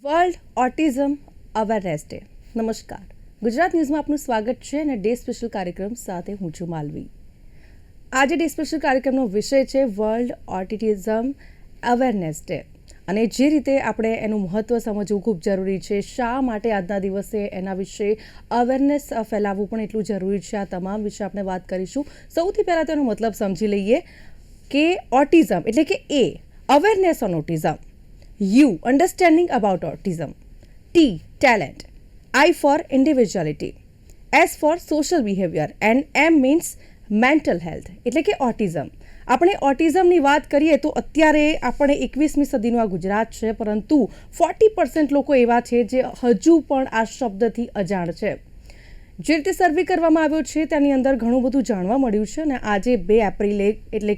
World autism awareness day. નમસ્કાર, ગુજરાત ન્યૂઝમાં આપનું સ્વાગત છે અને ડે સ્પેશિયલ કાર્યક્રમ સાથે હું છું માલવી. આજે ડે સ્પેશિયલ કાર્યક્રમનો વિષય છે વર્લ્ડ ઓટિઝમ અવેરનેસ ડે. અને જે રીતે આપણે એનું મહત્ત્વ સમજવું ખૂબ જરૂરી છે, શા માટે આજના દિવસે એના વિશે અવેરનેસ ફેલાવવું પણ એટલું જરૂરી છે, આ તમામ વિશે આપણે વાત કરીશું. સૌથી પહેલાં તેનો મતલબ સમજી લઈએ કે ઓટિઝમ એટલે કે એ awareness on autism, U, understanding about autism. T, talent. I for individuality. S for social behavior. And M means mental health. એટલે કે ઓટિઝમ. આપણે ઓટિઝમની વાત કરીએ તો અત્યારે આપણે 21મી સદીનું આ ગુજરાત છે, પરંતુ 40% લોકો એવા છે જે હજુ પણ આ શબ્દથી અજાણ છે. જે રીતે સર્વે કરવામાં આવ્યો છે તેની અંદર ઘણું બધું જાણવા મળ્યું છે અને આજે 2 એપ્રિલે એટલે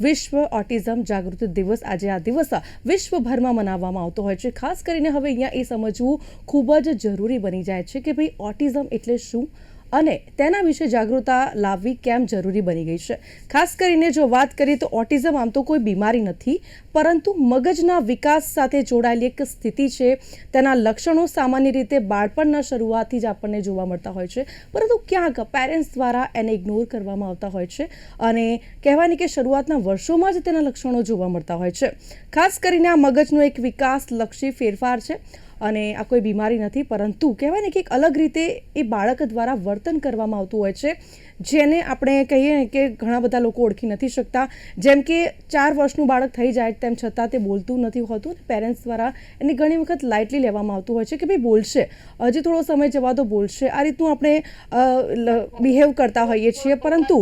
વિશ્વ ઓટિઝમ જાગૃતિ દિવસ, આજે આ દિવસ વિશ્વભરમાં મનાવવામાં આવતો હોય છે. ખાસ કરીને હવે અહીંયા એ સમજવું ખૂબ જ જરૂરી બની જાય છે કે ભાઈ ઓટિઝમ એટલે શું અને તેના વિશે જાગૃતતા લાવવી કેમ જરૂરી બની ગઈ છે. ખાસ કરીને જો વાત કરીએ તો ઓટિઝમ આમ તો કોઈ બીમારી નથી, પરંતુ મગજના વિકાસ સાથે જોડાયેલી એક સ્થિતિ છે. તેના લક્ષણો સામાન્ય રીતે બાળપણના શરૂઆતથી જ આપણને જોવા મળતા હોય છે, પરંતુ ક્યાંક પેરેન્ટ્સ દ્વારા એને ઇગ્નોર કરવામાં આવતા હોય છે અને કહેવાની કે શરૂઆતના વર્ષોમાં જ તેના લક્ષણો જોવા મળતા હોય છે. ખાસ કરીને આ મગજનો એક વિકાસલક્ષી ફેરફાર છે અને આ કોઈ બીમારી નથી, પરંતુ કહેવાય ને કે એક અલગ રીતે એ બાળક દ્વારા વર્તન કરવામાં આવતું હોય છે, જેને આપણે કહીએ કે ઘણા બધા લોકો ઓળખી નથી શકતા. જેમ કે 4 વર્ષનું બાળક થઈ જાય તેમ છતાં તે બોલતું નથી હોતું. પેરેન્ટ્સ દ્વારા એને ઘણી વખત લાઇટલી લેવામાં આવતું હોય છે કે ભાઈ બોલશે, હજી થોડો સમય જવા દો, બોલશે. આ રીતનું આપણે બિહેવ કરતા હોઈએ છીએ, પરંતુ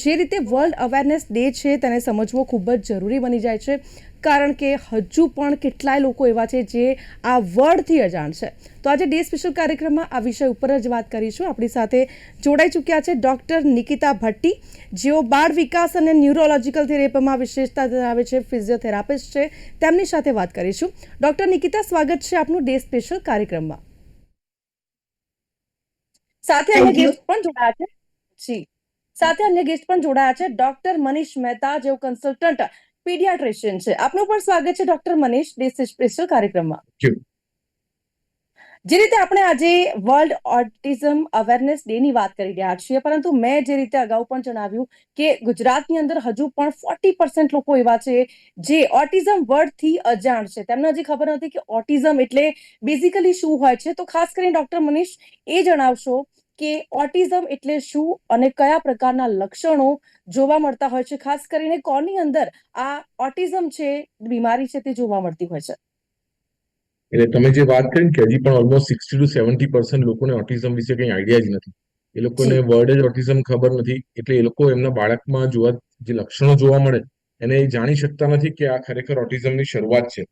જે રીતે વર્લ્ડ અવેરનેસ ડે છે તેને સમજવો ખૂબ જ જરૂરી બની જાય છે, કારણ કે હજુ પણ કેટલાય લોકો એવા છે જે આ વર્ડથી અજાણ છે. તો આજે ડે સ્પેશિયલ કાર્યક્રમમાં આ વિષય ઉપર જ વાત કરીશું. આપણી સાથે જોડાઈ ચૂક્યા છે ડૉક્ટર નિકિતા ભટ્ટી, જેઓ બાળ વિકાસ અને ન્યુરોલોજીકલ થેરેપીમાં વિશેષતા ધરાવે છે, ફિઝિયોથેરાપિસ્ટ છે. તેમની સાથે વાત કરીશું. ડૉક્ટર નિકિતા, સ્વાગત છે આપનું ડે સ્પેશિયલ કાર્યક્રમમાં. સાથે અન્ય ગેસ્ટ પણ જોડાયા છે. જી, સાથે અન્ય ગેસ્ટ પણ જોડાયા છે. ડૉક્ટર મનીષ મહેતા, જેઓ કન્સલ્ટન્ટ પીડિયાટ્રિશિયન છે. આપનું પણ સ્વાગત છે ડૉક્ટર મનીષ ડે સ્પેશિયલ કાર્યક્રમમાં. જે રીતે આપણે આજે વર્લ્ડ ઓટિઝમ અવેરનેસ ડે ની વાત કરી રહ્યા છીએ, પરંતુ મેં જે રીતે અગાઉ પણ જણાવ્યું કે ગુજરાતની અંદર હજુ પણ 40% લોકો એવા છે જે ઓટિઝમ વર્ડથી અજાણ છે. તેમને હજી ખબર નથી કે ઓટિઝમ એટલે બેઝિકલી શું હોય છે. તો ખાસ કરીને ડૉક્ટર મનીષ એ જણાવશો કે ઓટિઝમ એટલે શું અને કયા પ્રકારના લક્ષણો જોવા મળતા હોય છે, ખાસ કરીને કોની અંદર આ ઓટિઝમ છે બીમારી છે તે જોવા મળતી હોય છે. એટલે તમે જે વાત કરી કે હજી પણ ઓલમોસ્ટ 60 to 70% લોકોને ઓટિઝમ વિશે કંઈ આઈડિયા જ નથી. એ લોકોને વર્ડ જ ઓટિઝમ ખબર નથી, એટલે એ લોકો એમના બાળકમાં જોવા જે લક્ષણો જોવા મળે એને જાણી શકતા નથી કે આ ખરેખર ઓટિઝમની શરૂઆત છે.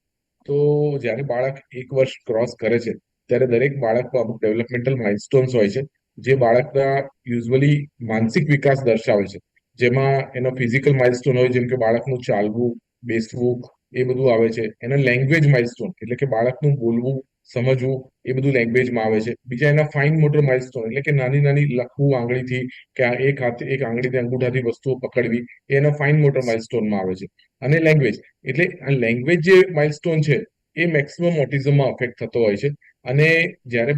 તો જ્યારે બાળક 1 વર્ષ ક્રોસ કરે છે ત્યારે દરેક બાળકમાં અમુક ડેવલપમેન્ટલ માઇલસ્ટોન્સ હોય છે, જે બાળકના યુઝ્યુઅલી માનસિક વિકાસ દર્શાવે છે. જેમાં એનો ફિઝિકલ માઇલસ્ટોન હોય, જેમ કે બાળકનું ચાલવું, બેસવું, એ બધું આવે છે. એના લેંગ્વેજ માઇલસ્ટોન એટલે કે બાળકનું બોલવું, સમજવું, એ બધું લેંગ્વેજમાં આવે છે. બીજા એના ફાઇન મોટર માઇલસ્ટોન એટલે કે નાની નાની લખવું આંગળીથી કે એક હાથે એક આંગળીથી અંગૂઠાથી વસ્તુઓ પકડવી, એ એના ફાઇન મોટર માઇલસ્ટોનમાં આવે છે. અને લેંગ્વેજ એટલે આ લેંગ્વેજ જે માઇલસ્ટોન છે એ મેક્સિમમ ઓટિઝમમાં અફેક્ટ થતો હોય છે. અને જ્યારે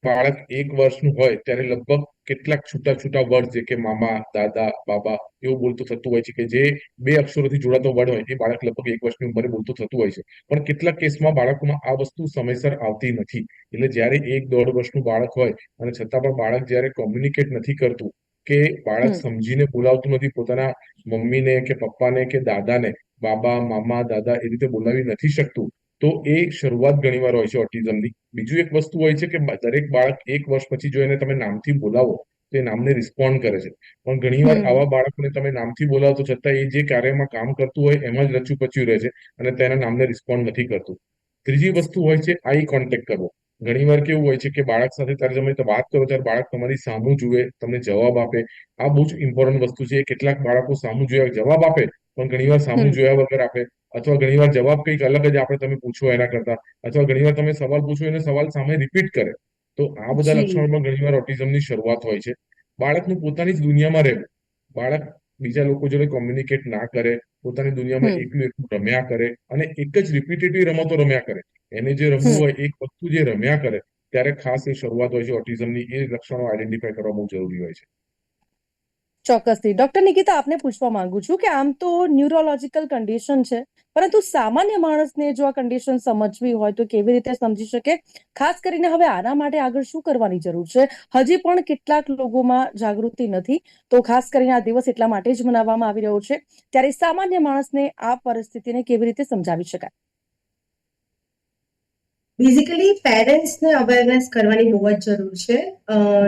બાળક 1 વર્ષનું હોય ત્યારે લગભગ કેટલાક છૂટા છૂટા વર્ડ, જે કે મામા, દાદા, બાબા એવું બોલતું થતું હોય છે, કે જે 2 અક્ષરોથી જોડાતો વર્ડ હોય એ બાળક લગભગ 1 વર્ષની ઉંમરે બોલતું થતું હોય છે. પણ કેટલાક કેસમાં બાળકોમાં આ વસ્તુ સમયસર આવતી નથી. એટલે જ્યારે 1-1.5 વર્ષનું બાળક હોય અને છતાં પણ બાળક જ્યારે કોમ્યુનિકેટ નથી કરતું, કે બાળક સમજીને બોલાવતું નથી પોતાના મમ્મીને કે પપ્પાને કે દાદાને, બાબા, મામા, દાદા એ રીતે બોલાવી નથી શકતું, તો એ શરૂઆત ઘણીવાર હોય છે ઓટિઝમની. બીજું એક વસ્તુ હોય છે કે દરેક બાળક 1 વર્ષ પછી જો એને તમે નામથી બોલાવો તો એ નામને રિસ્પોન્ડ કરે છે. પણ ઘણીવાર આવા બાળકોને તમે નામથી બોલાવો તો છતાં એ જે કાર્યમાં કામ કરતું હોય એમાં જ રચ્યું રહે છે અને તેના નામને રિસ્પોન્ડ નથી કરતું. ત્રીજી વસ્તુ હોય છે આઈ કોન્ટેક્ટ કરવો. ઘણીવાર કેવું હોય છે કે બાળક સાથે ત્યારે તમે વાત કરો ત્યારે બાળક તમારી સામું જુએ, તમને જવાબ આપે. આ બહુ જ ઇમ્પોર્ટન્ટ વસ્તુ છે. કેટલાક બાળકો સામું જોયા જવાબ આપે, પણ ઘણીવાર સામું જોયા વગર આપે, અથવા ઘણીવાર જવાબ કંઈક અલગ જ આપણે તમે પૂછો એના કરતા, અથવા ઘણીવાર તમે સવાલ પૂછો એને સવાલ સામે રિપીટ કરે. તો આ બધા લક્ષણોમાં ઘણીવાર ઓટિઝમની શરૂઆત હોય છે. બાળકનું પોતાની જ દુનિયામાં રહેવું, બાળક બીજા લોકો જોડે કોમ્યુનિકેટ ના કરે, પોતાની દુનિયામાં એકલું એકલું રમ્યા કરે અને એક જ રિપીટેટિવ રમતો રમ્યા કરે. એને જે રમવું હમ હોય એક વસ્તુ જે રમ્યા કરે ત્યારે ખાસ એ શરૂઆત હોય છે ઓટિઝમની. એ લક્ષણો આઈડેન્ટિફાય કરવા બહુ જરૂરી હોય છે. ચોક્કસથી ડોક્ટર નિકિતા આપને પૂછવા માંગુ છું કે આમ તો ન્યુરોલોજીકલ કન્ડિશન છે, પરંતુ સામાન્ય માણસને જો આ કન્ડિશન સમજવી હોય તો કેવી રીતે સમજી શકે? ખાસ કરીને હવે આના માટે આગળ શું કરવાની જરૂર છે? હજી પણ કેટલાક લોકોમાં જાગૃતિ નથી, તો ખાસ કરીને આ દિવસ એટલા માટે જ મનાવવામાં આવી રહ્યો છે. ત્યારે સામાન્ય માણસને આ પરિસ્થિતિને કેવી રીતે સમજાવી શકાય? બેઝિકલી પેરેન્ટ્સને અવેરનેસ કરવાની બહુ જ જરૂર છે.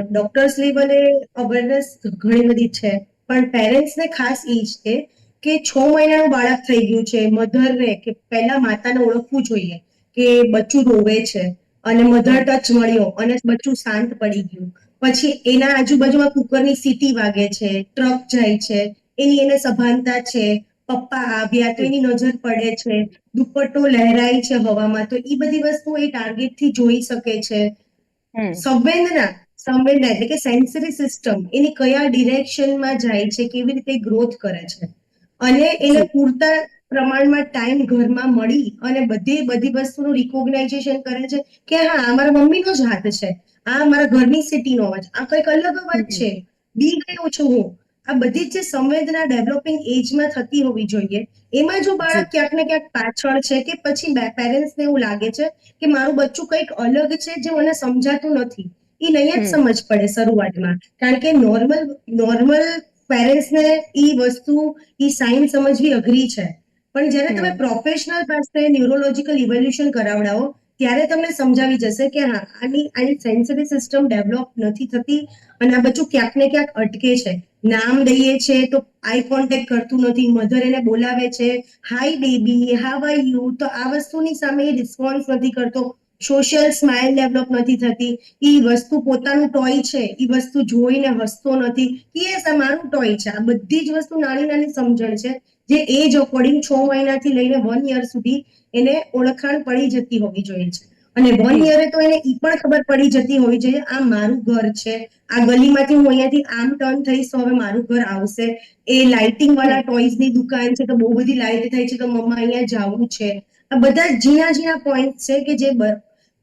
ડોક્ટર્સ લેવલે અવેરનેસ ઘણી બધી છે, પણ પેરેન્ટ્સને ખાસ એ છે કે 6 મહિનાનું બાળક થઈ ગયું છે, મધરને કે પહેલા માતાને ઓળખવું જોઈએ કે બચ્ચું રોવે છે અને મધર હમ ટચ મળ્યો અને બચ્ચું શાંત પડી ગયું. પછી એના આજુબાજુમાં કુકરની સીટી વાગે છે, ટ્રક જાય છે, એની એને સભાનતા છે, પપ્પા આવ્યા તો એની નજર પડે છે, દુપટ્ટો લહેરાય છે હવામાં, તો એ બધી વસ્તુ એ ટાર્ગેટથી જોઈ શકે છે. હમ સંવેદના એટલે કે સેન્સરી સિસ્ટમ એની કયા ડિરેક્શનમાં જાય છે, કેવી રીતે ગ્રોથ કરે છે, અને એને જી પૂરતા પ્રમાણમાં ટાઈમ ઘરમાં મળી અને બધી બધી વસ્તુનું રિકોગ્નાઇઝેશન કરે છે કે હા આ મારા મમ્મીનો જ હાથ છે, આ મારા ઘરની સિટીનો અવાજ, આ કંઈક અલગ અવાજ હમ છે, બી ગયો છું હું. આ બધી જ જે સંવેદના ડેવલપિંગ એજમાં થતી હોવી જોઈએ. એમાં જો જી બાળક ક્યાંક ને ક્યાંક પાછળ છે કે પછી પેરેન્ટ્સને એવું લાગે છે કે મારું બચ્ચું કંઈક અલગ છે જે મને સમજાતું નથી, એ નહીં જ હમ સમજ પડે શરૂઆતમાં. કારણ કે નોર્મલ પેરેન્ટ્સને એ વસ્તુ, એ સાઇન સમજવી અઘરી છે. પણ જ્યારે તમે હમ પ્રોફેશનલ પાસે ન્યુરોલોજીકલ ઇવોલ્યુશન કરાવડાવો ત્યારે તમને સમજાવી જશે કે હા આની સેન્સરી સિસ્ટમ ડેવલપ નથી થતી અને આ બચ્ચું ક્યાંક ને ક્યાંક અટકે છે. નામ દઈએ છે તો આઈ કોન્ટેક્ટ કરતું નથી, મધર એને બોલાવે છે હાય બેબી હાવ આર યુ, તો આ વસ્તુની સામે રિસ્પોન્સ નથી કરતો, સોશિયલ સ્માઇલ ડેવલપ નથી થતી, એ વસ્તુ પોતાનું ટોય છે એ વસ્તુ જોઈને હસતો નથી કે યસ આ મારું ટોય છે. આ બધી જ વસ્તુ નાની નાની સમજણ છે જે એજ અકોર્ડિંગ 6 મહિનાથી લઈને 1 યર સુધી એને ઓળખાણ પડી જતી હોવી જોઈએ છે. અને 1 યરે તો એને ઈ પણ ખબર પડી જતી હોવી જોઈએ આ મારું ઘર છે, આ ગલીમાંથી હું અહીંયાથી આમ ટર્ન થઈશ તો હવે મારું ઘર આવશે, એ લાઇટિંગ વાળા ટોયઝની દુકાન છે તો બહુ બધી લાઇટ થાય છે તો મમ્મા અહીંયા જવું છે. આ બધા ઝીણા ઝીણા પોઈન્ટ છે કે જે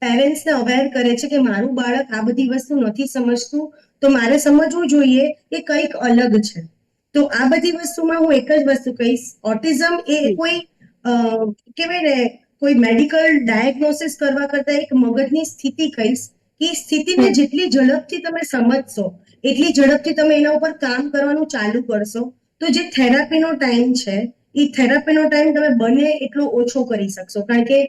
પેરેન્ટ્સને અવેર કરે છે કે મારું બાળક આ બધી વસ્તુ નથી સમજતું, તો મારે સમજવું જોઈએ કે કંઈક અલગ છે. તો આ બધી વસ્તુમાં હું એક જ વસ્તુ કહીશ, ઓટિઝમ એ જી કોઈ કહેવાય ને કોઈ મેડિકલ ડાયગ્નોસિસ કરવા કરતા એક મગજની સ્થિતિ કહીશ કે સ્થિતિને હમ જેટલી ઝડપથી તમે સમજશો એટલી ઝડપથી તમે એના ઉપર કામ કરવાનું ચાલુ કરશો તો જે થેરાપીનો ટાઈમ છે એ થેરાપીનો ટાઈમ તમે બને એટલો ઓછો કરી શકશો. કારણ કે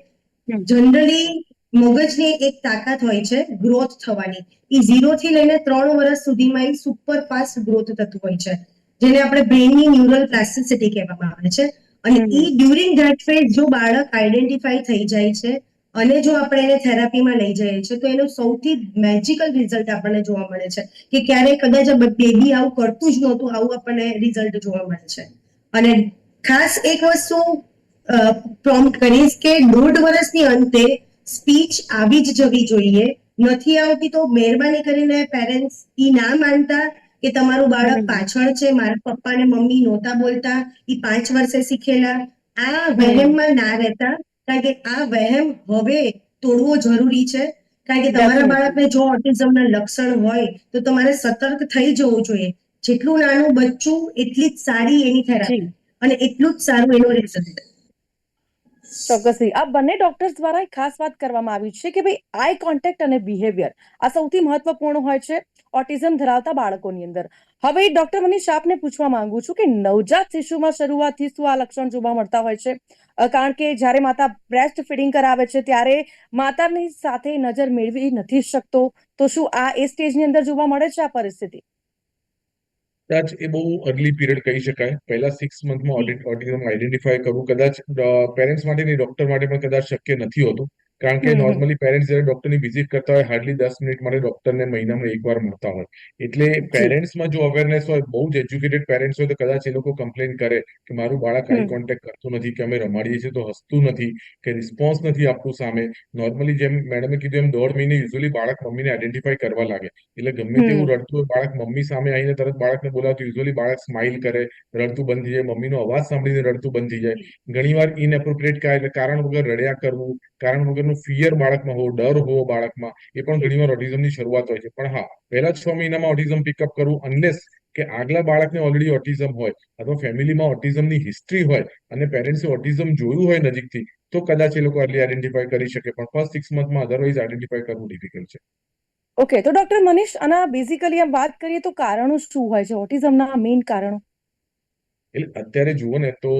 હમ જનરલી મગજની એક તાકાત હોય છે ગ્રોથ થવાની, એ 0 થી લઈને 3 વર્ષ સુધીમાં એ સુપર ફાસ્ટ ગ્રોથ થતું હોય છે, જેને આપણે બ્રેનની ન્યુરલ પ્લાસ્ટિસિટી કહેવામાં આવે છે. અને હમ ઈ ડ્યુરિંગ ધેટ ફેઝ જો બાળક આઈડેન્ટિફાઈ થઈ જાય છે અને જો આપણે એને થેરાપીમાં લઈ જઈએ છીએ તો એનું સૌથી મેજિકલ રિઝલ્ટ આપણને જોવા મળે છે કે ક્યારેક કદાચ બેબી આવું કરતું જ નહોતું, આવું આપણને રિઝલ્ટ જોવા મળે છે. અને ખાસ એક વસ્તુ પ્રોમ્પ્ટ કરીશ કે 1.5 વર્ષની અંતે સ્પીચ આવી જ જવી જોઈએ. નથી આવતી તો મહેરબાની કરીને પેરેન્ટ્સ ઈ ના માનતા કે તમારું બાળક હમ પાછળ છે, મારા પપ્પા ને મમ્મી નહોતા બોલતા, ઈ 5 વર્ષે શીખેલા, આ હમ વહેમમાં ના રહેતા. કારણ કે આ વહેમ હવે તોડવો જરૂરી છે. કારણ કે તમારા ડેફિનેટલી બાળકને જો ઓટિઝમના લક્ષણ હોય તો તમારે સતર્ક થઈ જવું જોઈએ. જેટલું નાનું બચ્ચું એટલી જ સારી એની જી થેરાપી અને એટલું જ સારું એનું રિઝલ્ટ. ચોક્કસથી આ બંને ડોક્ટર્સ દ્વારા એક ખાસ વાત કરવામાં આવી છે કે ભાઈ આઈ કોન્ટેક્ટ અને બિહેવિયર આ સૌથી મહત્વપૂર્ણ હોય છે ઓટિઝમ ધરાવતા બાળકોની અંદર. હવે ડોક્ટર મનીષ આપને પૂછવા માંગુ છું કે નવજાત શિશુમાં શરૂઆતથી શું આ લક્ષણ જોવા મળતા હોય છે? કારણ કે જ્યારે માતા બ્રેસ્ટ ફીડિંગ કરાવે છે ત્યારે માતાની સાથે નજર મેળવી નથી શકતો, તો શું આ એ સ્ટેજની અંદર જોવા મળે છે આ પરિસ્થિતિ? કદાચ એ બહુ અર્લી પીરિયડ કહી શકાય. પહેલા 6 મંથમાં ઓટિઝમ આઈડેન્ટિફાય કરવું કદાચ પેરેન્ટ્સ માટે નહીં, ડોક્ટર માટે પણ કદાચ શક્ય નથી હોતું. કારણ કે હમ નોર્મલી પેરેન્ટ્સ જ્યારે ડોક્ટરની વિઝિટ કરતા હોય હાર્ડલી 10 મિનિટ માટે ડોક્ટરને મહિનામાં એકવાર મળતા હોય. એટલે જી પેરેન્ટ્સમાં જો અવેરનેસ હોય, બહુ જ એજ્યુકેટેડ પેરેન્ટ્સ હોય તો કદાચ એ લોકો કમ્પ્લેન કરે કે મારું બાળક આઈ હમ કોન્ટેક્ટ કરતું નથી, કે અમે રમાડીએ છીએ તો હસતું નથી, કે રિસ્પોન્સ નથી આપતું સામે. નોર્મલી જેમ મેડમે કીધું એમ 1.5 મહિને યુઝ્યુઅલી બાળક મમ્મીને આઈડેન્ટિફાય કરવા લાગે. એટલે ગમે તેવું હમ રડતું હોય બાળક મમ્મી સામે આવીને તરત બાળકને બોલાવતું યુઝ્યુઅલી બાળક સ્માઇલ કરે, રડતું બંધ થઈ જાય, મમ્મીનો અવાજ સાંભળીને રડતું બંધ થઈ જાય. ઘણીવાર ઇનએપ્રોપ્રિએટ કારણ વગર રડ્યા કરવું, કારણ વગરનું ટાઈપનું ફિયર બાળકમાં હોવો, ડર હોવો બાળકમાં, એ પણ ઘણીવાર ઓટિઝમની શરૂઆત હોય છે. પણ હા, પહેલા 6 મહિનામાં ઓટિઝમ પિકઅપ કરવું, અનલેસ કે આગલા બાળકને ઓલરેડી ઓટિઝમ હોય અથવા ફેમિલીમાં ઓટિઝમની હિસ્ટ્રી હોય અને પેરેન્ટ્સે ઓટિઝમ જોયું હોય નજીકથી, તો કદાચ એ લોકો અર્લી આઈડેન્ટિફાય કરી શકે. પણ ફર્સ્ટ 6 મંથમાં અધરવાઇઝ આઈડેન્ટિફાય કરવું ડિફિકલ્ટ છે. ઓકે, તો ડોક્ટર મનીષ, આના બેઝિકલી આમ વાત કરીએ તો કારણો શું હોય છે, ઓટિઝમના મેઇન કારણો? એટલે અત્યારે જુઓ ને તો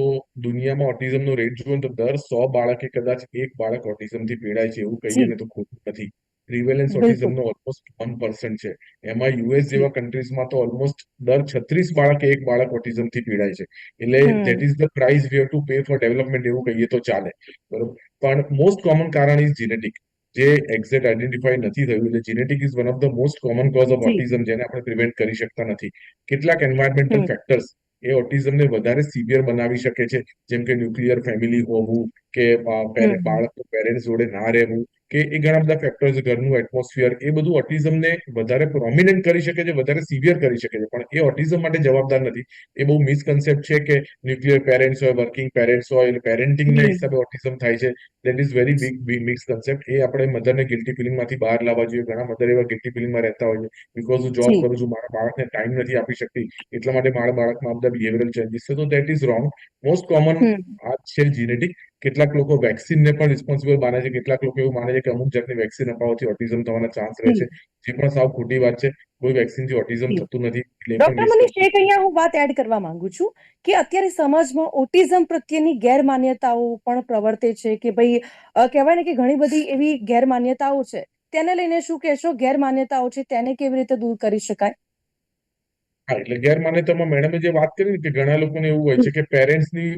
દુનિયામાં ઓટિઝમનો રેટ જુઓ ને તો દર 100 બાળકે કદાચ એક બાળક ઓટિઝમથી પીડાય છે, એવું કહીએ જી, ને તો ખોટું નથી. પ્રિવેલન્સ બિલકુલ. ઓટિઝમનો ઓલમોસ્ટ 1% છે. એમાં યુએસ જી. જેવા કન્ટ્રીઝમાં તો ઓલમોસ્ટ દર 36 બાળકે એક બાળક ઓટિઝમથી પીડાય છે. એટલે that hmm. Is the price we have to pay for development, એવું કહીએ તો ચાલે. બરોબર. પણ મોસ્ટ કોમન કારણ ઇઝ જીનેટિક, જે એક્ઝેક્ટ આઈડેન્ટિફાઈ નથી થયું. એટલે genetic is one of the most common cause of જી. ઓટિઝમ, જેને આપણે પ્રિવેન્ટ કરી શકતા નથી. કેટલાક એન્વાયરમેન્ટલ હમ. ફેક્ટર્સ એ ઓટિઝમને વધારે સિવિયર બનાવી શકે છે, જેમ કે ન્યુક્લિયર ફેમિલી હોવું, કે હમ. બાળક પેરેન્ટ્સ જોડે ના રહેવું, કે એ ઘણા બધા ફેક્ટર્સ, ઘરનું એટમોસ્ફિયર, એ બધું ઓટિઝમને વધારે પ્રોમિનન્ટ કરી શકે છે, વધારે સિવિયર કરી શકે છે. પણ એ ઓટિઝમ માટે જવાબદાર નથી. એ બહુ મિસકન્સેપ્ટ છે કે ન્યુક્લિયર પેરેન્ટ્સ હોય, વર્કિંગ પેરેન્ટ્સ હોય એટલે પેરેન્ટિંગના જી. હિસાબે ઓટિઝમ થાય છે. That is very big misconception. એ આપણે મધરને ગિલ્ટી ફિલિંગમાંથી બહાર લાવવા જોઈએ. ઘણા મધર એવા ગિલ્ટી ફિલિંગમાં રહેતા હોય છે, બીકોઝ હું જોબ જી. કરું છું, મારા બાળકને ટાઈમ નથી આપી શકતી, એટલા માટે મારા બાળકમાં બધા બિહેવિયરલ ચેન્જીસ છે. તો that is wrong. Most common hmm. આ છે જીનેટિક. કેટલાક લોકો વેક્સિનને પણ રિસ્પોન્સિબલ માને છે. કેટલાક લોકો એવું માને છે કે અમુક જાતની વેક્સિન અપાવવાથી ઓટિઝમ થવાના ચાન્સ રહે છે, જી. જે પણ સાવ ખોટી વાત છે. કોઈ વેક્સિનથી ઓટિઝમ જી. થતું નથી, એટલે એ પણ ડોક્ટર મનીષ, એક મિસકન્સેપ્ટ. અહીંયા હું વાત એડ કરવા માંગુ છું કે અત્યારે સમાજમાં ઓટિઝમ પ્રત્યેની ગેરમાન્યતાઓ પણ પ્રવર્તે છે કે ભાઈ, કહેવાય ને કે ઘણી બધી એવી ગેરમાન્યતાઓ છે. તેને લઈને શું કહેશો? ગેરમાન્યતાઓ છે તેને કેવી રીતે દૂર કરી શકાય? હા, એટલે ગેરમાન્યતામાં મેડમે જે વાત કરી ને કે ઘણા લોકોને એવું હોય છે કે પેરેન્ટ્સની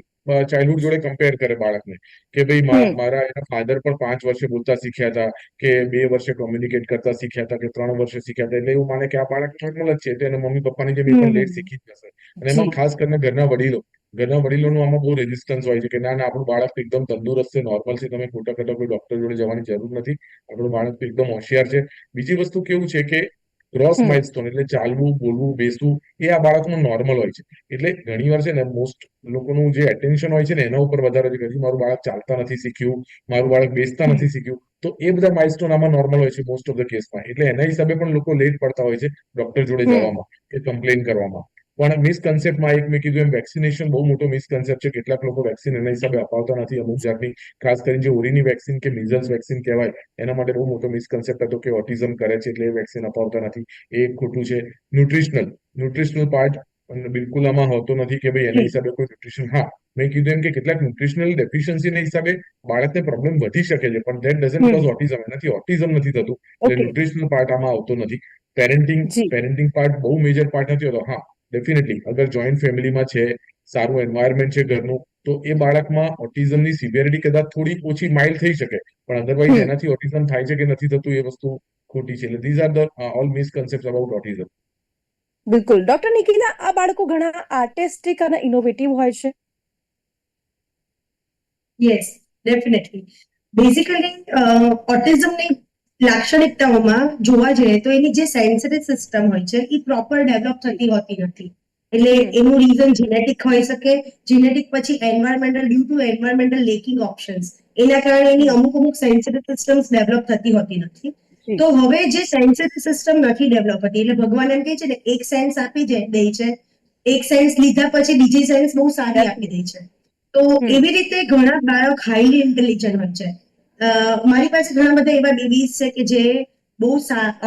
ચાઇલ્ડહુડ જોડે કમ્પેર કરે બાળકને, કે ભાઈ હમ. મારા એના ફાધર પણ 5 વર્ષે બોલતા શીખ્યા હતા, કે 2 વર્ષે કોમ્યુનિકેટ કરતા શીખ્યા હતા, કે 3 વર્ષે શીખ્યા હતા. એટલે એવું માને કે આ બાળક નોર્મલ જ છે, તો એના મમ્મી પપ્પાની જેમ એ પણ લેટ હમ. શીખી જ જશે. અને એમાં જી. ખાસ કરીને ઘરના વડીલોનું આમાં બહુ રેઝિસ્ટન્સ હોય છે કે ના ના, આપણું બાળક તો એકદમ તંદુરસ્ત છે, નોર્મલ છે, તમે ખોટા ખોટા કોઈ ડોક્ટર જોડે જવાની જરૂર નથી, આપણું બાળક તો એકદમ હોશિયાર છે. બીજી વસ્તુ કેવું છે કે ક્રોસ હમ. માઇલસ્ટોન, એટલે ચાલવું, બોલવું, બેસવું, એ આ બાળકનું નોર્મલ હોય છે. એટલે ઘણીવાર છે ને, મોસ્ટ લોકોનું જે એટેન્શન હોય છે ને એના ઉપર વધારે છે કે હજી મારું બાળક ચાલતા નથી શીખ્યું, મારું બાળક બેસતા હમ. નથી શીખ્યું. તો એ બધા માઇલસ્ટોન આમાં નોર્મલ હોય છે મોસ્ટ ઓફ ધ કેસમાં. એટલે એના હિસાબે પણ લોકો લેટ પડતા હોય છે ડોક્ટર જોડે હમ. જવામાં, કે કમ્પ્લેન કરવામાં. પણ મિસકન્સેપ્ટમાં એક મેં કીધું એમ વેક્સિનેશન બહુ મોટો મિસકન્સેપ્ટ છે. કેટલાક લોકો વેક્સિન એના હિસાબે અપાવતા નથી. અમુક જાતની, ખાસ કરીને જે ઓરીની વેક્સિન કે મિઝલ્સ વેક્સિન કહેવાય, એના માટે બહુ મોટો મિસકન્સેપ્ટ હતો કે ઓટિઝમ કરે છે એટલે એ વેક્સિન અપાવતા નથી. એ ખોટું છે. ન્યુટ્રિશનલ પાર્ટ બિલકુલ આમાં હોતો નથી કે ભાઈ એના જી. હિસાબે કોઈ ન્યુટ્રિશન. હા, મેં કીધું એમ કે કેટલાક ન્યુટ્રિશનલ ડેફિશિયન્સીના હિસાબે બાળકને પ્રોબ્લેમ વધી શકે છે, પણ that doesn't hmm. Cause autism. એનાથી ઓટિઝમ નથી થતું. એટલે ઓકે. ન્યુટ્રિશનલ પાર્ટ આમાં આવતો નથી. પેરેન્ટિંગ જી. પેરેન્ટિંગ પાર્ટ બહુ મેજર પાર્ટ નથી હોતો. હા, ડેફિનેટલી અગર જોઈન્ટ ફેમિલીમાં છે, સારું એન્વાયરમેન્ટ છે ઘરનું, તો એ બાળકમાં ઓટિઝમની સિવિયરિટી કદાચ થોડી ઓછી માઇલ્ડ થઈ શકે, પણ અધરવાઇઝ હમ. એનાથી ઓટિઝમ થાય છે કે નથી થતું એ વસ્તુ ખોટી છે. એટલે these are the all misconception about autism. બિલકુલ. ડોક્ટર નિકિતા, આ બાળકો ઘણા આર્ટિસ્ટિક અને ઇનોવેટિવ હોય છે. Yes, definitely. બેઝિકલી ઓટિઝમની લાક્ષણિકતાઓમાં જોવા જઈએ તો એની જે સેન્સરી સિસ્ટમ હોય છે એ પ્રોપર ડેવલપ થતી હોતી નથી. એટલે હમ. એનું રીઝન જેનેટિક હોઈ શકે. જેનેટિક પછી environmental, due to environmental lacking options, એના કારણે એની હમ. અમુક સેન્સરી સિસ્ટમ્સ ડેવલપ થતી હોતી નથી. જી. તો હવે જે સેન્સરી સિસ્ટમ નથી ડેવલપ થતી, એટલે ભગવાન એમ કહે છે ને, એક સેન્સ આપી દે છે, એક સેન્સ લીધા પછી બીજી સેન્સ બહુ સારી આપી દે છે. તો હમ. એવી રીતે ઘણા બાળક હાઈલી ઇન્ટેલિજન્ટ હોય છે. મારી પાસે ઘણા બધા એવા બેબીઝ છે કે જે બહુ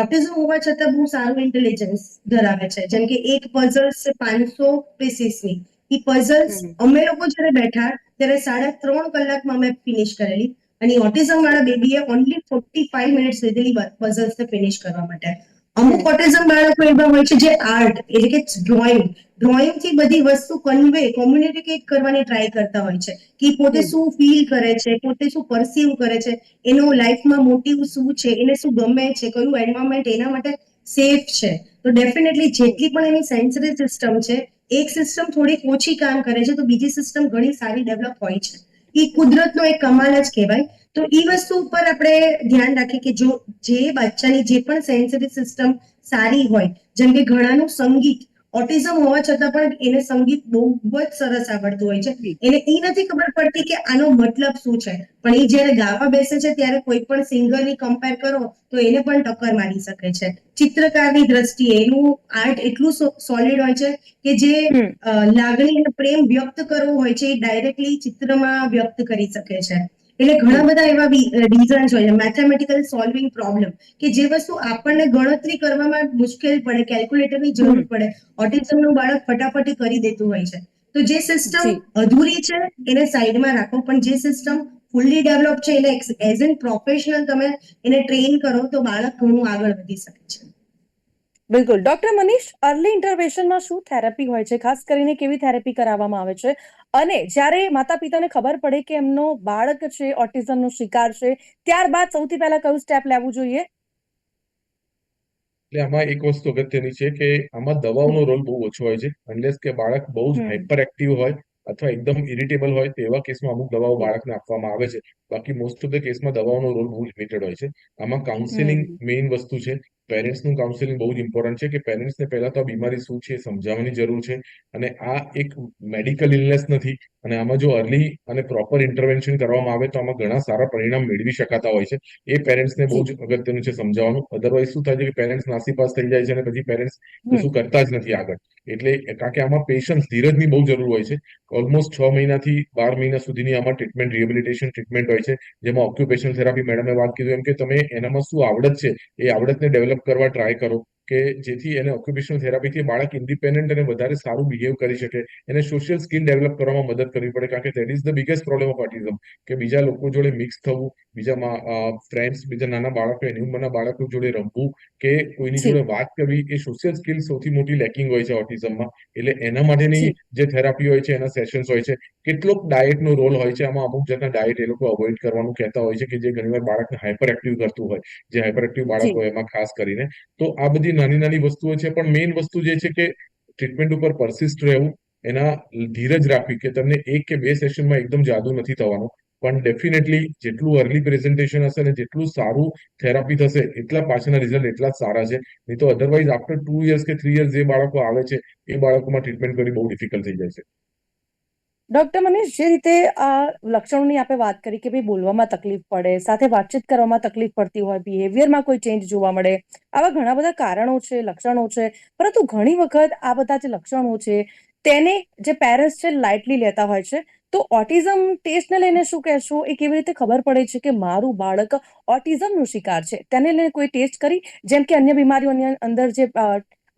ઓટિઝમ હોવા છતાં બહુ સારું ઇન્ટેલિજન્સ ધરાવે છે. જેમ કે એક પઝલ્સ છે 500 પીસીસની. એ પઝલ્સ હમ. અમે લોકો જયારે બેઠા ત્યારે 3.5 કલાકમાં અમે ફિનિશ કરેલી. અને ઓટિઝમ વાળા બેબીએ ઓનલી 45 મિનિટ્સ લીધેલી પઝલ્સ ફિનિશ કરવા માટે. અમુક હમ. ઓટિઝમ બાળકો એવા હોય છે જે આર્ટ, એટલે કે ડ્રોઈંગ થી બધી વસ્તુ કોમ્યુનિકેટ કરવાની ટ્રાય કરતા હોય છે કે પોતે જી. શું ફીલ કરે છે, પોતે શું પરસીવ કરે છે, એનો લાઈફમાં મોટિવ શું છે, એને શું ગમે છે, કયું એન્વાયરમેન્ટ એના માટે સેફ છે. તો ડેફિનેટલી જેટલી પણ એની સેન્સરી સિસ્ટમ છે, એક સિસ્ટમ થોડીક ઓછી કામ કરે છે તો બીજી સિસ્ટમ ઘણી સારી ડેવલપ હોય છે. એ કુદરતનો એક કમાલ જ કહેવાય. તો એ વસ્તુ ઉપર આપણે ધ્યાન રાખીએ કે જે બાચ્ચાની જે પણ સેન્સરી સિસ્ટમ સારી હોય, જેમ કે ઘણાનું સંગીત ઓટિઝમ હોવા છતાં પણ એને સંગીત બહુ જ સરસ આવડતું હોય છે. એને એ નથી ખબર પડતી કે આનો મતલબ શું છે, પણ એ જયારે ગાવા બેસે છે ત્યારે કોઈ પણ સિંગરની કમ્પેર કરો તો એને પણ ટક્કર મારી શકે છે. ચિત્રકારની દ્રષ્ટિએ એનું આર્ટ એટલું સોલિડ હોય છે કે જે લાગણી અને પ્રેમ વ્યક્ત કરવો હોય છે એ ડાયરેક્ટલી ચિત્રમાં વ્યક્ત કરી શકે છે. એટલે ઘણા બધા એવા રીઝન્સ હોય છે. મેથેમેટિકલ સોલ્વિંગ પ્રોબ્લેમ કે જે વસ્તુ આપણને ગણતરી કરવામાં મુશ્કેલ પડે, કેલ્ક્યુલેટરની જરૂર પડે, ઓટિઝમનું બાળક ફટાફટ કરી દેતું હોય છે. તો જે સિસ્ટમ અધૂરી છે એને સાઈડમાં રાખો, પણ જે સિસ્ટમ ફૂલ્લી ડેવલપ છે એને એઝ એન પ્રોફેશનલ તમે એને ટ્રેન કરો તો બાળક ઘણું આગળ વધી શકે છે. બિલકુલ. ડોક્ટર મનીષ, અર્લી ઇન્ટરવેન્શનમાં શું થેરાપી હોય છે? ખાસ કરીને કેવી થેરાપી કરાવવામાં આવે છે? અને જ્યારે માતા પિતાને ખબર પડે કે એમનો બાળક છે ઓટિઝમનો શિકાર છે, ત્યારબાદ સૌથી પહેલા કયું સ્ટેપ લેવું જોઈએ? એટલે આમાં એક વસ્તુ અગત્યની છે કે આમાં દવાઓનો રોલ બહુ ઓછો હોય છે. અનલેસ કે બાળક બહુ જ હાઇપર એક્ટિવ હોય અથવા એકદમ ઇરિટેબલ હોય, તેવા કેસમાં અમુક દવાઓ બાળકને આપવામાં આવે છે. બાકી મોસ્ટ ઓફ ધ કેસમાં દવાઓનો રોલ બહુ લિમિટેડ હોય છે. આમાં કાઉન્સેલિંગ મેઇન વસ્તુ છે. પેરેન્ટ્સનું કાઉન્સેલિંગ બહુ જ ઇમ્પોર્ટન્ટ છે કે પેરેન્ટ્સને પહેલા તો આ બીમારી શું છે એ સમજાવવાની જરૂર છે. અને આ એક મેડિકલ ઇલનેસ નથી. અને આમાં જો અર્લી અને પ્રોપર ઇન્ટરવેન્શન કરવામાં આવે તો આમાં ઘણા સારા પરિણામ મેળવી શકાતા હોય છે. એ પેરેન્ટ્સને બહુ જ અગત્યનું છે સમજાવવાનું. અધરવાઇઝ શું થાય છે કે પેરેન્ટ્સ નાસીપાસ થઈ જાય છે અને પછી પેરેન્ટ્સ કશું કરતા જ નથી આગળ. એટલે કારણ કે આમાં પેશન્સ, ધીરજની બહુ જરૂર હોય છે. ઓલમોસ્ટ 6 મહિનાથી 12 મહિના સુધીની આમાં ટ્રીટમેન્ટ, રિહેબિલિટેશન ટ્રીટમેન્ટ હોય છે. જેમાં ઓક્યુપેશનલ થેરાપી, મેડમે વાત કીધું એમ કે તમે એનામાં શું આવડત છે એ આવડતને ડેવલપ કરવા ટ્રાય કરો કે જેથી એને ઓક્યુપેશનલ થેરાપીથી બાળક ઇન્ડિપેન્ડન્ટ અને વધારે સારું બિહેવ કરી શકે. એને સોશિયલ સ્કિલ ડેવલપ કરવામાં મદદ કરવી પડે, કારણ કે that is the biggest problem of autism કે બીજા લોકો જોડે મિક્સ થવું, બીજા ફ્રેન્ડ્સ, બીજા નાના બાળકો, એની ઉંમરના બાળકો જોડે રમવું કે કોઈની જોડે વાત કરવી, એ સોશિયલ સ્કિલ સૌથી મોટી લેકિંગ હોય છે ઓટિઝમમાં. એટલે એના માટેની જે થેરાપી હોય છે, એના સેશન્સ હોય છે. કેટલોક ડાયટનો રોલ હોય છે આમાં. અમુક જાતના ડાયટ એ લોકો અવોઇડ કરવાનું કહેતા હોય છે કે જે ઘણીવાર બાળકને હાઇપર એક્ટિવ કરતું હોય, જે હાઇપર એક્ટિવ બાળક હોય એમાં ખાસ કરીને. તો આ બધી નાની નાની વસ્તુઓ છે, પણ મેઇન વસ્તુ જે છે કે ટ્રીટમેન્ટ ઉપર પરસિસ્ટ રહેવું, એના ધીરજ રાખવી કે તમને 1 કે 2 સેશનમાં એકદમ જાદુ નથી થવાનો. પણ ડેફિનેટલી જેટલું અર્લી પ્રેઝન્ટેશન હશે ને જેટલું સારું થેરાપી થશે, એટલા પાછળના રિઝલ્ટ એટલા જ સારા છે. નહીં તો અધરવાઇઝ આફ્ટર 2 યર્સ કે 3 યર્સ જે બાળકો આવે છે એ બાળકોમાં ટ્રીટમેન્ટ કરવી બહુ ડિફિકલ્ટ થઈ જાય છે. ડોક્ટર મનીષ, જે રીતે આ લક્ષણોની આપણે વાત કરી કે ભાઈ બોલવામાં તકલીફ પડે, સાથે વાતચીત કરવામાં તકલીફ પડતી હોય, બિહેવિયરમાં કોઈ ચેન્જ જોવા મળે, આવા ઘણા બધા કારણો છે, લક્ષણો છે. પરંતુ ઘણી વખત આ બધા જે લક્ષણો છે તેને જે પેરેન્ટ્સ છે લાઇટલી લેતા હોય છે. તો ઓટિઝમ ટેસ્ટને લઈને શું કહેશો? એ કેવી રીતે ખબર પડે છે કે મારું બાળક ઓટિઝમનો શિકાર છે? તેને લઈને કોઈ ટેસ્ટ કરી, જેમ કે અન્ય બીમારીઓની અંદર જે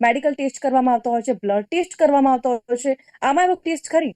મેડિકલ ટેસ્ટ કરવામાં આવતો હોય છે, બ્લડ ટેસ્ટ કરવામાં આવતો હોય છે, આમાં એવો ટેસ્ટ કરી?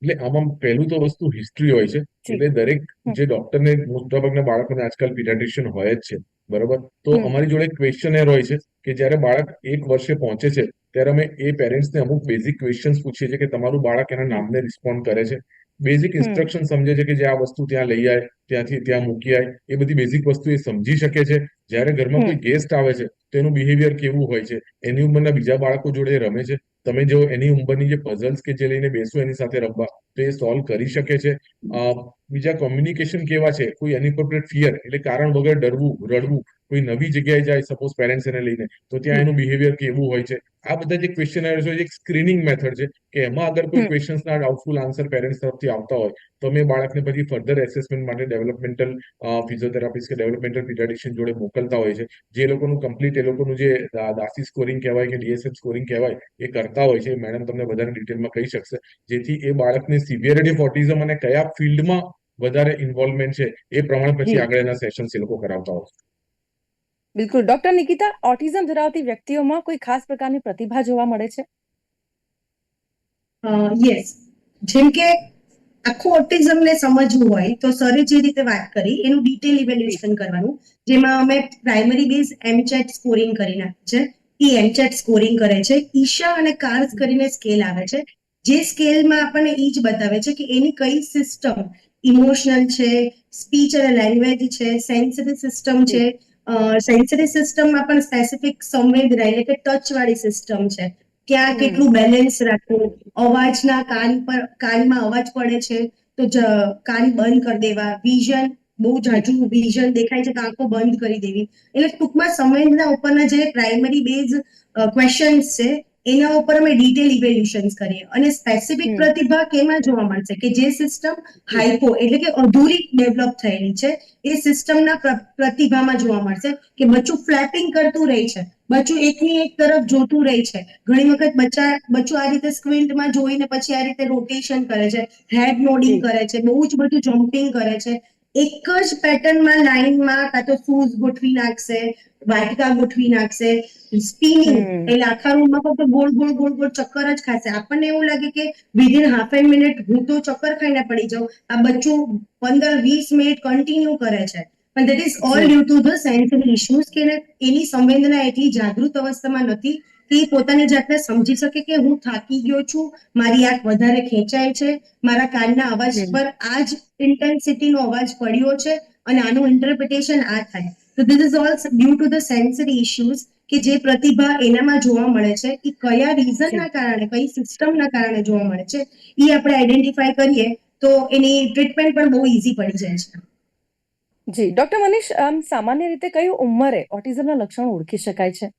એટલે આમાં પહેલું તો વસ્તુ હિસ્ટ્રી હોય છે. એટલે દરેક જે ડોક્ટરને મોટાભાગના બાળકોને આજકાલ પીડિયાટ્રિશિયન હોય જ છે, બરોબર. તો અમારી જોડે ક્વેશ્ચનર હોય છે કે જ્યારે બાળક 1 વર્ષે પહોંચે છે ત્યારે અમે એ પેરેન્ટ્સને અમુક બેઝિક ક્વેશ્ચન્સ પૂછીએ છીએ કે તમારું બાળક એના નામને રિસ્પોન્ડ કરે છે, બેઝિક ઇન્સ્ટ્રક્શન સમજે છે કે જે આ વસ્તુ ત્યાં લઈ આવે, ત્યાંથી ત્યાં મૂકી આવે, એ બધી બેઝિક વસ્તુ એ સમજી શકે છે. જ્યારે ઘરમાં કોઈ ગેસ્ટ આવે છે તો એનું બિહેવિયર કેવું હોય છે, એની ઉંમરના બીજા બાળકો જોડે રમે છે, તમે જો એની ઉંમરની જે પઝલ્સ કે જે લઈને બેસો એની સાથે રમવા, તો એ સોલ્વ કરી શકે છે. બીજા કોમ્યુનિકેશન કેવા છે, કોઈ અનએપ્રોપ્રિએટ ફિયર એટલે કારણ વગર ડરવું, રડવું, કોઈ નવી જગ્યાએ જાય સપોઝ પેરેન્ટ્સ એને લઈને, તો ત્યાં એનું બિહેવિયર કેવું હોય છે. આ બધા જે ક્વેશ્ચનર્સ હોય, એક સ્ક્રીનિંગ મેથડ છે કે એમાં અગર કોઈ ક્વેશ્ચન્સના ડાઉટફુલ આન્સર પેરેન્ટ્સ તરફથી આવતા હોય તો અમે બાળકને પછી ફર્ધર એસેસમેન્ટ માટે ડેવલપમેન્ટલ ફિઝિયોથેરાપિસ્ટ કે ડેવલપમેન્ટલ પીડિયાટ્રિશિયન જોડે મોકલતા હોય છે. જે લોકોનું કમ્પ્લીટ એ લોકોનું જે દાસી સ્કોરિંગ કહેવાય કે ડીએસએમ સ્કોરિંગ કહેવાય એ કરતા હોય છે. મેડમ તમને વધારે ડિટેલમાં કહી શકશે, જેથી એ બાળકની સિવિયરિટી ઓફ ઓટિઝમ અને કયા ફિલ્ડમાં વધારે ઇન્વોલ્વમેન્ટ છે એ પ્રમાણે પછી આગળ એના સેશન્સ એ લોકો કરાવતા હોય છે. બિલકુલ. ડોક્ટર નિકિતા, ઓટિઝમ ધરાવતી વ્યક્તિઓમાં કોઈ ખાસ પ્રકારની પ્રતિભા જોવા મળે છે? યસ. જેમ કે આખું ઓટિઝમને સમજવું હોય તો સરે જે રીતે વાત કરી એનું ડિટેલ ઇવેલ્યુએશન કરવાનું, જેમાં અમે પ્રાઇમરી બેઝ એમચેટ સ્કોરિંગ કરી નાખી છે. એ એમચેટ સ્કોરિંગ કરે છે. ઈશા અને કાર્સ કરીને સ્કેલ આવે છે, જે સ્કેલમાં આપણને એ જ બતાવે છે કે એની કઈ સિસ્ટમ ઇમોશનલ છે, સ્પીચ અને લેંગ્વેજ છે, સેન્સરી સિસ્ટમ છે. સેન્સરી સિસ્ટમમાં પણ સ્પેસિફિક સંવેદના એટલે કે ટચ વાળી સિસ્ટમ છે. ક્યાં કેટલું બેલેન્સ રાખવું, અવાજના કાનમાં અવાજ પડે છે તો કાન બંધ કરી દેવા, વિઝન બહુ જાજુ વિઝન દેખાય છે તો આંખો બંધ કરી દેવી. એટલે ટૂંકમાં સંવેદના ઉપરના જે પ્રાઇમરી બેઝ ક્વેશ્ચન્સ છે એના ઉપર અમે ડિટેલ ઇવેલ્યુશન્સ કરીએ અને સ્પેસિફિક પ્રતિભા કેમાં જોવા મળશે કે જે સિસ્ટમ હાઇપો એટલે કે અધૂરી ડેવલપ થયેલી છે એ સિસ્ટમના પ્રતિભામાં જોવા મળશે કે બચ્ચું ફ્લેપિંગ કરતું રહે છે, બચ્ચું એકની એક તરફ જોતું રહે છે, ઘણી વખત બચ્ચું આ રીતે સ્ક્વિન્ટમાં જોઈને પછી આ રીતે રોટેશન કરે છે, હેડ નોડિંગ કરે છે, બહુ જ બધું જમ્પિંગ કરે છે, એક જ પેટર્નમાં લાઈનમાં કાં તો શૂઝ ગોઠવી નાખશે, વાટકા ગોઠવી નાખશે, સ્પિનિંગ એટલે આખા રૂમમાં ફક્ત ગોળ ગોળ ગોળ ગોળ ચક્કર જ ખાશે. આપણને એવું લાગે કે વિધિન હાફ એન મિનિટ હું તો ચક્કર ખાઈને પડી જાઉં, આ બચ્ચું 15-20 મિનિટ કન્ટિન્યુ કરે છે. પણ that is all due to the sensory issues કે એની સંવેદના એટલી જાગૃત અવસ્થામાં નથી કે એ પોતાની જાતને સમજી શકે કે હું થાકી ગયો છું, મારી આંખ વધારે ખેંચાય છે, મારા કાનના અવાજ પર આ જ ઇન્ટેન્સિટીનો અવાજ પડ્યો છે અને આનું ઇન્ટરપ્રિટેશન આ થાય. તો this is all due to the sensory issues કે જે પ્રતિભા એનામાં જોવા મળે છે એ કયા રીઝનના કારણે, કઈ સિસ્ટમના કારણે જોવા મળે છે એ આપણે આઈડેન્ટિફાઈ કરીએ તો એની ટ્રીટમેન્ટ પણ બહુ ઇઝી પડી જાય છે. જી ડોક્ટર મનીષ, સામાન્ય રીતે કઈ ઉંમરે ઓટિઝમના લક્ષણો ઓળખી શકાય છે?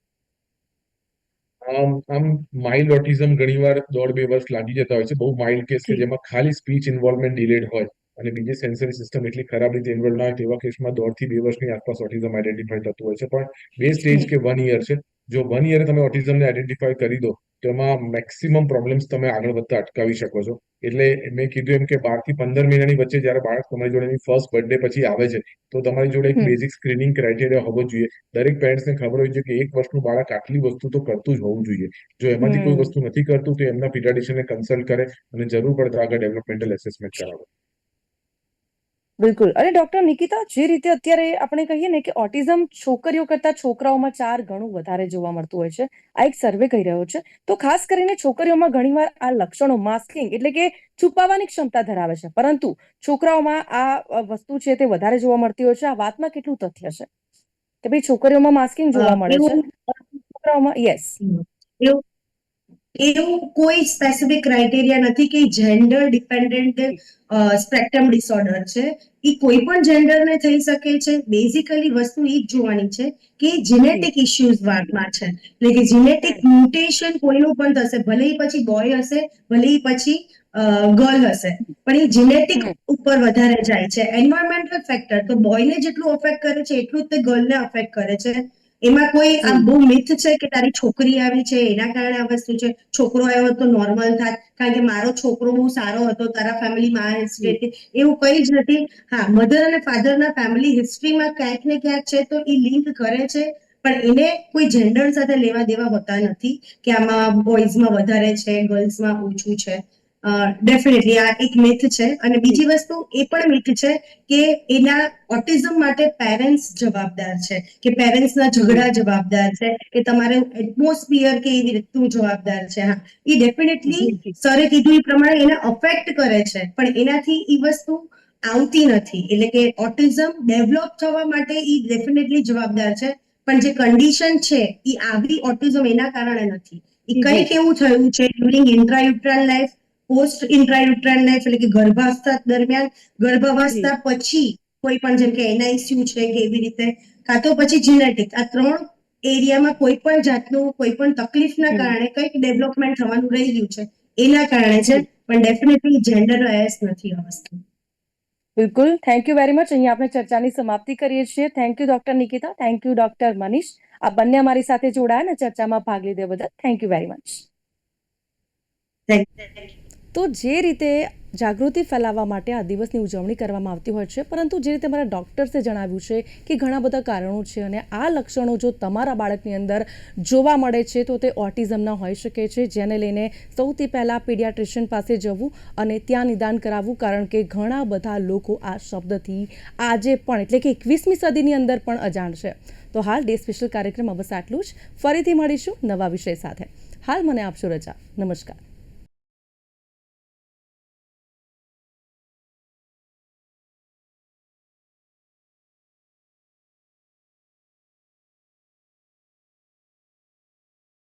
આમ માઇલ્ડ ઓટિઝમ ઘણીવાર 1.5-2 વર્ષ લાગી જતા હોય છે, બહુ માઇલ્ડ કેસ કે જેમાં ખાલી સ્પીચ ઇન્વોલ્વમેન્ટ ડિલેડ હોય અને બીજી સેન્સરી સિસ્ટમ એટલી ખરાબ રીતે ઇન્વોલ્વ ના હોય તેવા કેસમાં 1.5 થી 2 વર્ષની આસપાસ ઓટિઝમ આઈડેન્ટિફાઈ થતું હોય છે. પણ બે સ્ટેજ કે 1 યર છે. જો 1 યરે તમે ઓટિઝમને આઈડેન્ટિફાઈ કરી દો તો એમાં મેક્સિમમ પ્રોબ્લેમ્સ તમે આગળ વધતા અટકાવી શકો છો. એટલે મેં કીધું એમ કે 12 થી 15 મહિનાની વચ્ચે જ્યારે બાળક તમારી જોડે એની ફર્સ્ટ બર્થડે પછી આવે છે તો તમારી જોડે એક બેઝિક સ્ક્રીનિંગ ક્રાઇટેરિયા હોવો જોઈએ. દરેક પેરેન્ટ્સને ખબર હોય છે કે એક વર્ષનું બાળક આટલી વસ્તુ તો કરતું જ હોવું જોઈએ. જો એમાંથી કોઈ વસ્તુ નથી કરતું તો એમના પીડિયાટ્રિશિયનને કન્સલ્ટ કરે અને જરૂર પડે તો આગળ ડેવલપમેન્ટલ એસેસમેન્ટ કરાવે. બિલકુલ. અને ડોક્ટર નિકિતા, જે રીતે અત્યારે આપણે કહીએ ને કે ઓટિઝમ છોકરીઓ કરતા છોકરાઓમાં 4 ગણું વધારે જોવા મળતું હોય છે, આ એક સર્વે કહી રહ્યો છે. તો ખાસ કરીને છોકરીઓમાં ઘણીવાર આ લક્ષણો માસ્કિંગ એટલે કે છુપાવવાની ક્ષમતા ધરાવે છે, પરંતુ છોકરાઓમાં આ વસ્તુ છે તે વધારે જોવા મળતી હોય છે. આ વાતમાં કેટલું તથ્ય છે કે ભાઈ છોકરીઓમાં માસ્કિંગ જોવા મળે છે, છોકરાઓમાં યસ? એવું એવું કોઈ સ્પેસિફિક ક્રાઇટેરિયા નથી કે જેન્ડર ડિપેન્ડન્ટ સ્પેક્ટ્રમ ડિસઓર્ડર છે. એ કોઈ પણ જેન્ડરને થઈ શકે છે. બેઝિકલી વસ્તુ એ જ જોવાની છે કે જીનેટિક ઇશ્યુઝ વાતમાં છે, એટલે કે જીનેટિક મ્યુટેશન કોઈનું પણ થશે, ભલે એ પછી બોય હશે, ભલે એ પછી ગર્લ હશે, પણ એ જીનેટિક ઉપર વધારે જાય છે. એન્વાયરમેન્ટલ ફેક્ટર તો બોયને જેટલું અફેક્ટ કરે છે એટલું જ તે ગર્લને અફેક્ટ કરે છે. એમાં કોઈ આ બહુ મિથ છે કે તારી છોકરી આવી છે એના કારણે આ વસ્તુ છે, છોકરો આવ્યો તો નોર્મલ થાય કારણ કે મારો છોકરો બહુ સારો હતો, તારા ફેમિલીમાં આ હિસ્ટ્રી હતી, એવું કંઈ જ નથી. હા, મધર અને ફાધરના ફેમિલી હિસ્ટ્રીમાં ક્યાંક ને ક્યાંક છે તો એ લિંક કરે છે, પણ એને કોઈ જેન્ડર સાથે લેવા દેવા હોતા નથી કે આમાં બોયઝમાં વધારે છે, ગર્લ્સમાં ઓછું છે. ડેફિનેટલી આ એક મિથ છે. અને બીજી વસ્તુ એ પણ મિથ છે કે એના ઓટિઝમ માટે પેરેન્ટ્સ જવાબદાર છે, કે પેરેન્ટ્સના ઝઘડા જવાબદાર છે, કે તમારે એટમોસ્ફિયર કે એવી રીતનું જવાબદાર છે. હા, એ ડેફિનેટલી સરે કીધું એ પ્રમાણે એને અફેક્ટ કરે છે, પણ એનાથી એ વસ્તુ આવતી નથી. એટલે કે ઓટિઝમ ડેવલપ થવા માટે એ ડેફિનેટલી જવાબદાર છે, પણ જે કન્ડિશન છે એ આવી ઓટિઝમ એના કારણે નથી. એ કંઈક એવું થયું છે ડ્યુરિંગ ઇન્ટ્રાયુટ્રાઇન લાઈફ, પોસ્ટ ઇન્ટ્રાયુટ્રાઇન લાઈફ એટલે કે ગર્ભાવસ્થા દરમિયાન, ગર્ભાવસ્થા પછી કોઈ પણ જેમ કે એનઆઈસીયુ છે કે એવી રીતે, કાં તો પછી જીનેટિક, આ 3 એરિયામાં કોઈ પણ જાતનું કોઈ પણ તકલીફના કારણે કંઈક ડેવલપમેન્ટ થવાનું રહી ગયું છે, એના કારણે છે. પણ ડેફિનેટલી જેન્ડર બાયસ નથી આ વસ્તુ. બિલકુલ. Thank you very much. અહીંયા આપણે ચર્ચાની સમાપ્તિ કરીએ છીએ. Thank you doctor Nikita, thank you doctor Manish. આ બંને અમારી સાથે જોડાયા અને ચર્ચામાં ભાગ લીધા બદલ થેન્ક યુ વેરી મચ. તો જે રીતે જાગૃતિ ફેલાવવા માટે આ દિવસની ઉજવણી કરવામાં આવતી હોય છે, પરંતુ જે રીતે અમારા ડૉક્ટર્સે જણાવ્યું છે કે ઘણા બધા કારણો છે અને આ લક્ષણો જો તમારા બાળકની અંદર જોવા મળે છે તો તે ઓટિઝમના હોઈ શકે છે, જેને લઈને સૌથી પહેલાં પીડિયાટ્રિશિયન પાસે જવું અને ત્યાં નિદાન કરાવવું, કારણ કે ઘણા બધા લોકો આ શબ્દથી આજે પણ એટલે કે 21મી સદીની અંદર પણ અજાણ છે. તો હાલ ડે સ્પેશિયલ કાર્યક્રમમાં બસ આટલું જ. ફરીથી મળીશું નવા વિષય સાથે. હાલ મને આપશો રજા. નમસ્કાર.